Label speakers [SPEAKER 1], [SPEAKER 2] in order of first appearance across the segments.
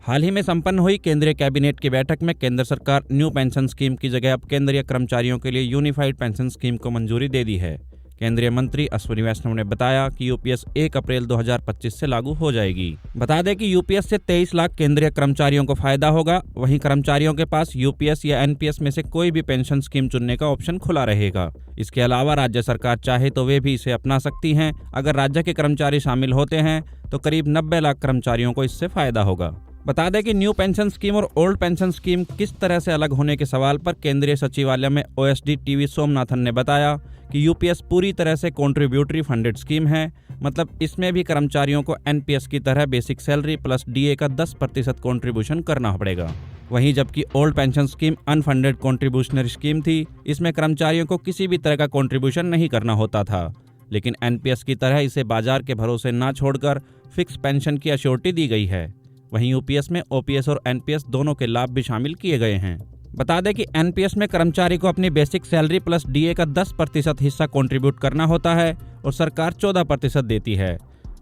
[SPEAKER 1] हाल ही में संपन्न हुई केंद्रीय कैबिनेट की बैठक में केंद्र सरकार न्यू पेंशन स्कीम की जगह अब केंद्रीय कर्मचारियों के लिए यूनिफाइड पेंशन स्कीम को मंजूरी दे दी है। केंद्रीय मंत्री अश्विनी वैष्णव ने बताया कि यूपीएस 1 अप्रैल 2025 से लागू हो जाएगी। बता दें कि यूपीएस से 23 लाख केंद्रीय कर्मचारियों को फायदा होगा। वहीं कर्मचारियों के पास यूपीएस या एनपीएस में से कोई भी पेंशन स्कीम चुनने का ऑप्शन खुला रहेगा। इसके अलावा राज्य सरकार चाहे तो वे भी इसे अपना सकती हैं। अगर राज्य के कर्मचारी शामिल होते हैं तो करीब 90 लाख कर्मचारियों को इससे फायदा होगा। बता दें कि न्यू पेंशन स्कीम और ओल्ड पेंशन स्कीम किस तरह से अलग होने के सवाल पर केंद्रीय सचिवालय में ओएसडी टीवी सोमनाथन ने बताया कि यूपीएस पूरी तरह से कॉन्ट्रीब्यूटरी फंडेड स्कीम है। मतलब इसमें भी कर्मचारियों को एनपीएस की तरह बेसिक सैलरी प्लस डीए का 10% कॉन्ट्रीब्यूशन करना पड़ेगा। वहीं जबकि old pension scheme unfunded contributory scheme थी, इसमें कर्मचारियों को किसी भी तरह का कॉन्ट्रीब्यूशन नहीं करना होता था। लेकिन एनपीएस की तरह इसे बाजार के भरोसे न छोड़कर फिक्स पेंशन की अश्योरिटी दी गई है। वहीं यूपीएस में ओपीएस और एनपीएस दोनों के लाभ भी शामिल किए गए हैं। बता दें कि एनपीएस में कर्मचारी को अपनी बेसिक सैलरी प्लस डीए का 10% हिस्सा कंट्रीब्यूट करना होता है और सरकार 14% देती है।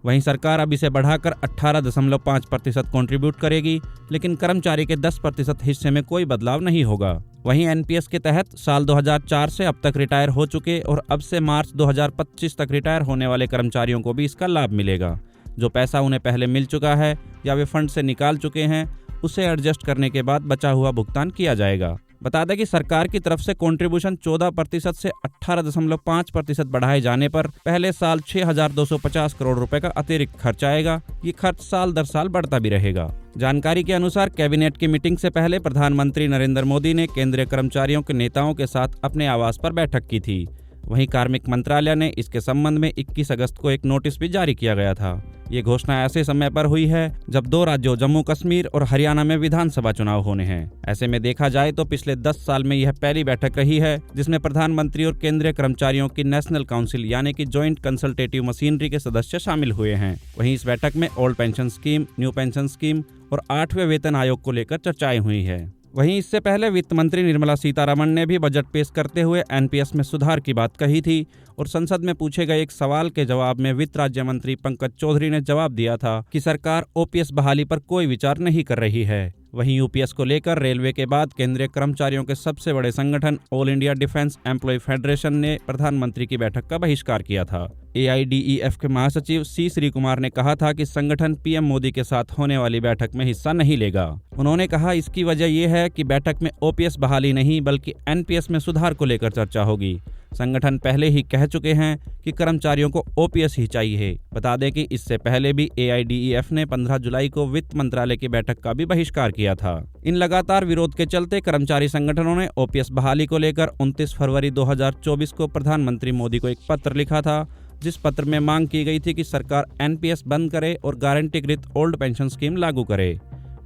[SPEAKER 1] वहीं सरकार अब इसे बढ़ाकर 18.5% कंट्रीब्यूट करेगी, लेकिन कर्मचारी के 10% हिस्से में कोई बदलाव नहीं होगा। वहीं एनपीएस के तहत साल 2004 से अब तक रिटायर हो चुके और अब से मार्च 2025 तक रिटायर होने वाले कर्मचारियों को भी इसका लाभ मिलेगा। जो पैसा उन्हें पहले मिल चुका है या वे फंड से निकाल चुके हैं, उसे एडजस्ट करने के बाद बचा हुआ भुगतान किया जाएगा। बता दें कि सरकार की तरफ से कंट्रीब्यूशन 14% से 18.5% बढ़ाए जाने पर पहले साल 6,250 करोड़ रुपए का अतिरिक्त खर्च आएगा। ये खर्च साल दर साल बढ़ता भी रहेगा। जानकारी के अनुसार कैबिनेट की मीटिंग से पहले प्रधानमंत्री नरेंद्र मोदी ने केंद्रीय कर्मचारियों के नेताओं के साथ अपने आवास पर बैठक की थी। वहीं कार्मिक मंत्रालय ने इसके संबंध में 21 अगस्त को एक नोटिस भी जारी किया गया था। ये घोषणा ऐसे समय पर हुई है जब 2 राज्यों जम्मू कश्मीर और हरियाणा में विधानसभा चुनाव होने हैं। ऐसे में देखा जाए तो पिछले 10 साल में यह पहली बैठक रही है जिसमें प्रधानमंत्री और केंद्रीय कर्मचारियों की नेशनल काउंसिल यानी कि ज्वाइंट कंसल्टेटिव मशीनरी के सदस्य शामिल हुए हैं। वहीं इस बैठक में old pension scheme, new pension scheme और 8वें वेतन आयोग को लेकर चर्चाएं हुई है। वहीं इससे पहले वित्त मंत्री निर्मला सीतारमण ने भी बजट पेश करते हुए एनपीएस में सुधार की बात कही थी और संसद में पूछे गए एक सवाल के जवाब में वित्त राज्य मंत्री पंकज चौधरी ने जवाब दिया था कि सरकार ओपीएस बहाली पर कोई विचार नहीं कर रही है। वहीं यूपीएस को लेकर रेलवे के बाद केंद्रीय कर्मचारियों के सबसे बड़े संगठन all India defence employ federation ने प्रधानमंत्री की बैठक का बहिष्कार किया था। एआईडीईएफ के महासचिव सी श्रीकुमार ने कहा था कि संगठन पीएम मोदी के साथ होने वाली बैठक में हिस्सा नहीं लेगा। उन्होंने कहा इसकी वजह यह है कि बैठक में ओपीएस बहाली नहीं बल्कि एनपीएस में सुधार को लेकर चर्चा होगी। संगठन पहले ही कह चुके हैं कि कर्मचारियों को ओपीएस ही चाहिए। बता दें कि इससे पहले भी एआईडीईएफ ने 15 जुलाई को वित्त मंत्रालय की बैठक का भी बहिष्कार किया था। इन लगातार विरोध के चलते कर्मचारी संगठनों ने ओपीएस बहाली को लेकर 29 फरवरी 2024 को प्रधानमंत्री मोदी को एक पत्र लिखा था, जिस पत्र में मांग की गई थी कि सरकार एनपीएस बंद करे और गारंटीकृत ओल्ड पेंशन स्कीम लागू करे।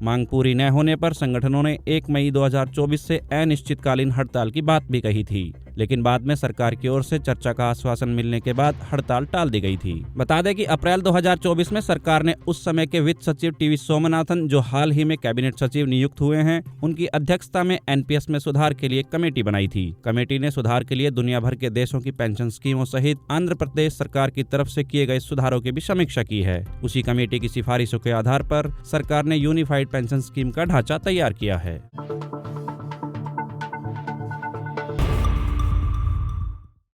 [SPEAKER 1] मांग पूरी न होने पर संगठनों ने 1 मई 2024 से अनिश्चितकालीन हड़ताल की बात भी कही थी, लेकिन बाद में सरकार की ओर से चर्चा का आश्वासन मिलने के बाद हड़ताल टाल दी गई थी। बता दें कि अप्रैल 2024 में सरकार ने उस समय के वित्त सचिव टीवी सोमनाथन, जो हाल ही में कैबिनेट सचिव नियुक्त हुए हैं, उनकी अध्यक्षता में एनपीएस में सुधार के लिए कमेटी बनाई थी। कमेटी ने सुधार के लिए दुनिया भर के देशों की पेंशन स्कीमों सहित आंध्र प्रदेश सरकार की तरफ से किए गए सुधारों की भी समीक्षा की है। उसी कमेटी की सिफारिशों के आधार पर सरकार ने यूनिफाइड पेंशन स्कीम का ढांचा तैयार किया है।